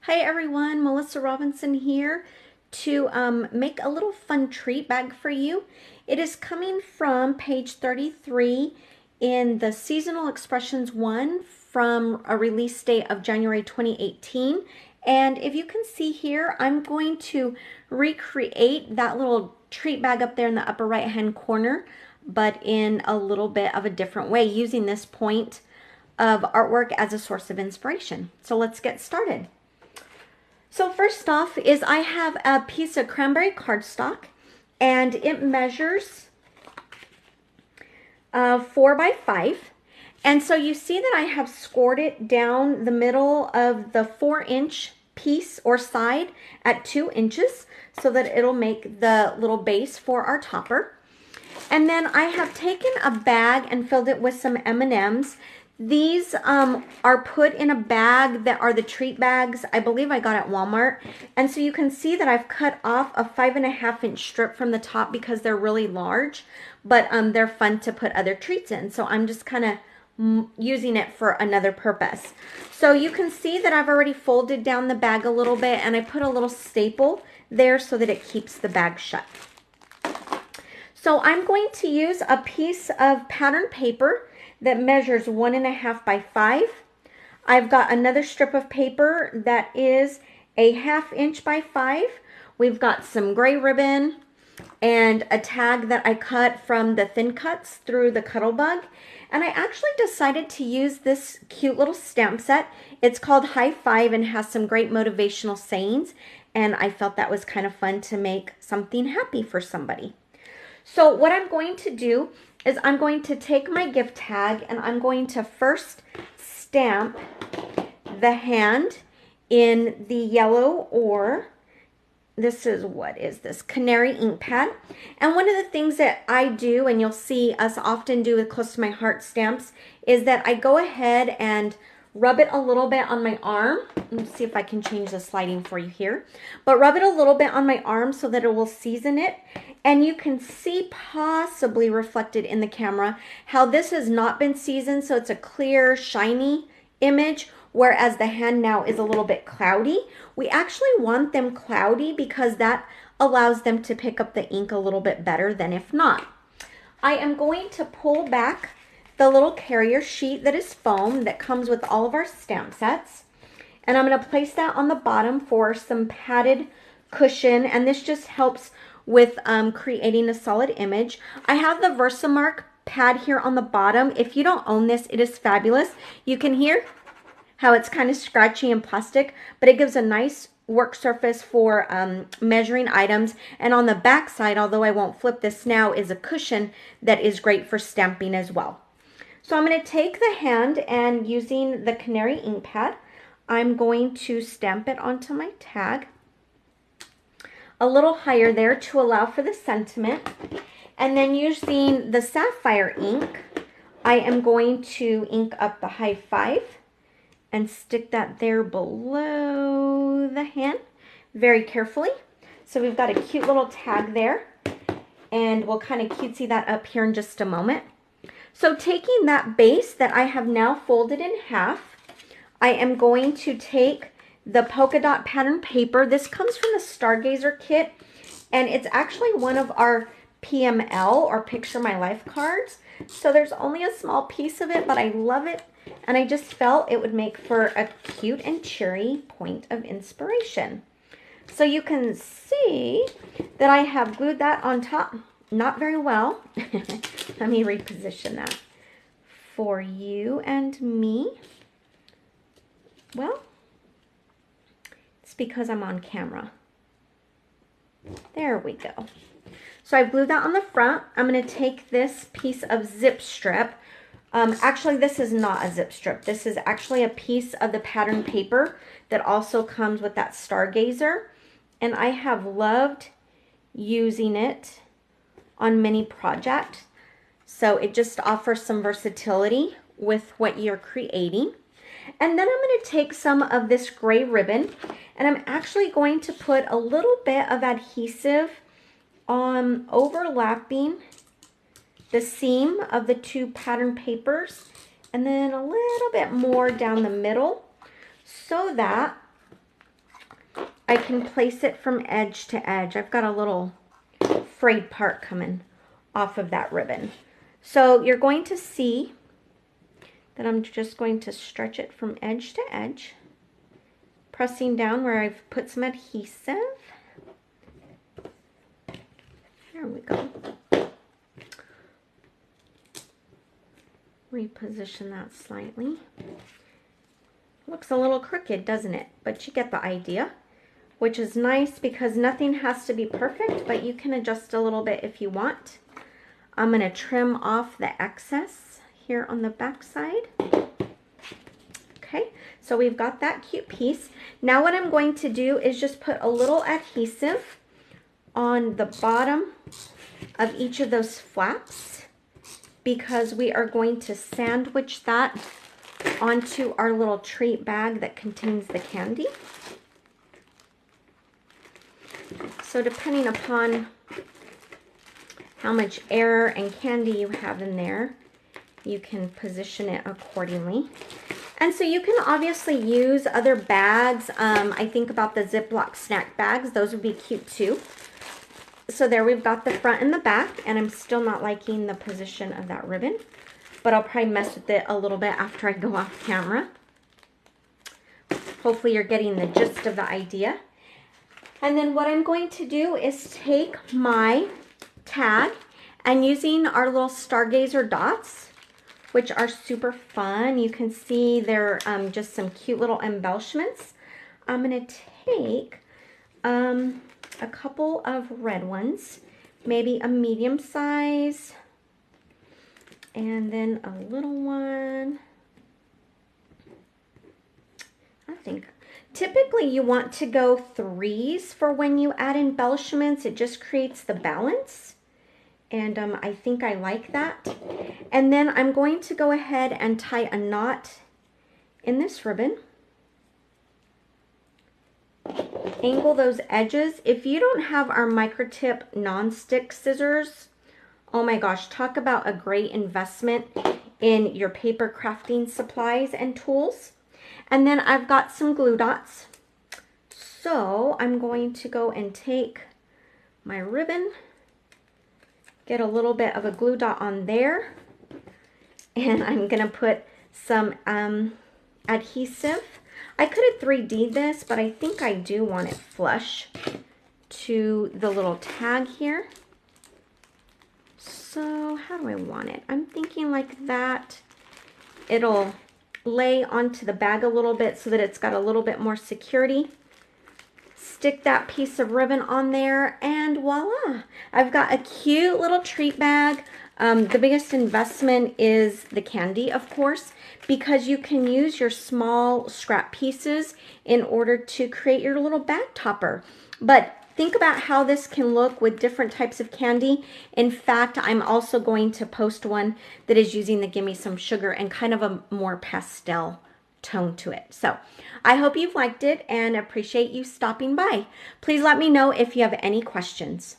Hi everyone, Melissa Robinson here to make a little fun treat bag for you. It is coming from page 33 in the Seasonal Expressions 1 from a release date of January 2018. And if you can see here, I'm going to recreate that little treat bag up there in the upper right hand corner, but in a little bit of a different way using this point of artwork as a source of inspiration. So let's get started. So first off is I have a piece of cranberry cardstock and it measures 4 by 5. And so you see that I have scored it down the middle of the 4-inch piece or side at 2 inches so that it'll make the little base for our topper. And then I have taken a bag and filled it with some M&Ms. These are put in a bag that are the treat bags. I believe I got at Walmart. And so you can see that I've cut off a 5.5-inch strip from the top because they're really large, but they're fun to put other treats in. So I'm just kind of using it for another purpose. So you can see that I've already folded down the bag a little bit and I put a little staple there so that it keeps the bag shut. So I'm going to use a piece of pattern paper that measures 1.5 by 5. I've got another strip of paper that is a 1/2 inch by 5. We've got some gray ribbon and a tag that I cut from the thin cuts through the Cuttlebug. And I actually decided to use this cute little stamp set. It's called High Five and has some great motivational sayings. And I felt that was kind of fun to make something happy for somebody. So what I'm going to do is I'm going to take my gift tag and I'm going to first stamp the hand in the yellow, or this is, what is this, canary ink pad. And one of the things that I do, and you'll see us often do with Close to My Heart stamps, is that I go ahead and rub it a little bit on my arm. Let's see if I can change the sliding for you here. But rub it a little bit on my arm so that it will season it. And you can see possibly reflected in the camera how this has not been seasoned, so it's a clear, shiny image, whereas the hand now is a little bit cloudy. We actually want them cloudy because that allows them to pick up the ink a little bit better than if not. I am going to pull back the little carrier sheet that is foam that comes with all of our stamp sets. And I'm going to place that on the bottom for some padded cushion. And this just helps with creating a solid image. I have the Versamark pad here on the bottom. If you don't own this, it is fabulous. You can hear how it's kind of scratchy and plastic, but it gives a nice work surface for measuring items. And on the back side, although I won't flip this now, is a cushion that is great for stamping as well. So I'm going to take the hand and using the canary ink pad, I'm going to stamp it onto my tag a little higher there to allow for the sentiment. And then using the sapphire ink, I am going to ink up the High Five and stick that there below the hand very carefully. So we've got a cute little tag there, and we'll kind of cutesy that up here in just a moment. So taking that base that I have now folded in half, I am going to take the polka dot pattern paper. This comes from the Stargazer kit, and it's actually one of our PML or Picture My Life cards. So there's only a small piece of it, but I love it, and I just felt it would make for a cute and cheery point of inspiration. So you can see that I have glued that on top. Not very well. Let me reposition that for you and me. Well, it's because I'm on camera. There we go. So I glued that on the front. I'm going to take this piece of zip strip. Actually, this is not a zip strip. This is actually a piece of the pattern paper that also comes with that Stargazer. And I have loved using it on many projects. So it just offers some versatility with what you're creating. And then I'm going to take some of this gray ribbon and I'm actually going to put a little bit of adhesive on overlapping the seam of the two pattern papers and then a little bit more down the middle so that I can place it from edge to edge. I've got a little frayed part coming off of that ribbon. So you're going to see that I'm just going to stretch it from edge to edge, pressing down where I've put some adhesive. There we go. Reposition that slightly. Looks a little crooked, doesn't it? But you get the idea, which is nice because nothing has to be perfect, but you can adjust a little bit if you want. I'm going to trim off the excess here on the back side. Okay, so we've got that cute piece. Now what I'm going to do is just put a little adhesive on the bottom of each of those flaps, because we are going to sandwich that onto our little treat bag that contains the candy. So depending upon how much air and candy you have in there, you can position it accordingly. And so you can obviously use other bags. I think about the Ziploc snack bags. Those would be cute too. So there we've got the front and the back, and I'm still not liking the position of that ribbon, but I'll probably mess with it a little bit after I go off camera. Hopefully you're getting the gist of the idea. And then what I'm going to do is take my tag, and using our little stargazer dots, which are super fun. You can see they're just some cute little embellishments. I'm going to take a couple of red ones, maybe a medium size, and then a little one. I think typically you want to go 3s for when you add embellishments. It just creates the balance. And I think I like that. And then I'm going to go ahead and tie a knot in this ribbon. Angle those edges. If you don't have our microtip non-stick scissors, oh my gosh, talk about a great investment in your paper crafting supplies and tools. And then I've got some glue dots. So I'm going to go and take my ribbon, get a little bit of a glue dot on there, and I'm going to put some adhesive. I could have 3D'd this, but I think I do want it flush to the little tag here. So how do I want it? I'm thinking like that. It'll lay onto the bag a little bit so that it's got a little bit more security. Stick that piece of ribbon on there, and voila! I've got a cute little treat bag. The biggest investment is the candy, of course, because you can use your small scrap pieces in order to create your little bag topper. But think about how this can look with different types of candy. In fact, I'm also going to post one that is using the Gimme Some Sugar and kind of a more pastel tone to it. So I hope you've liked it and appreciate you stopping by. Please let me know if you have any questions.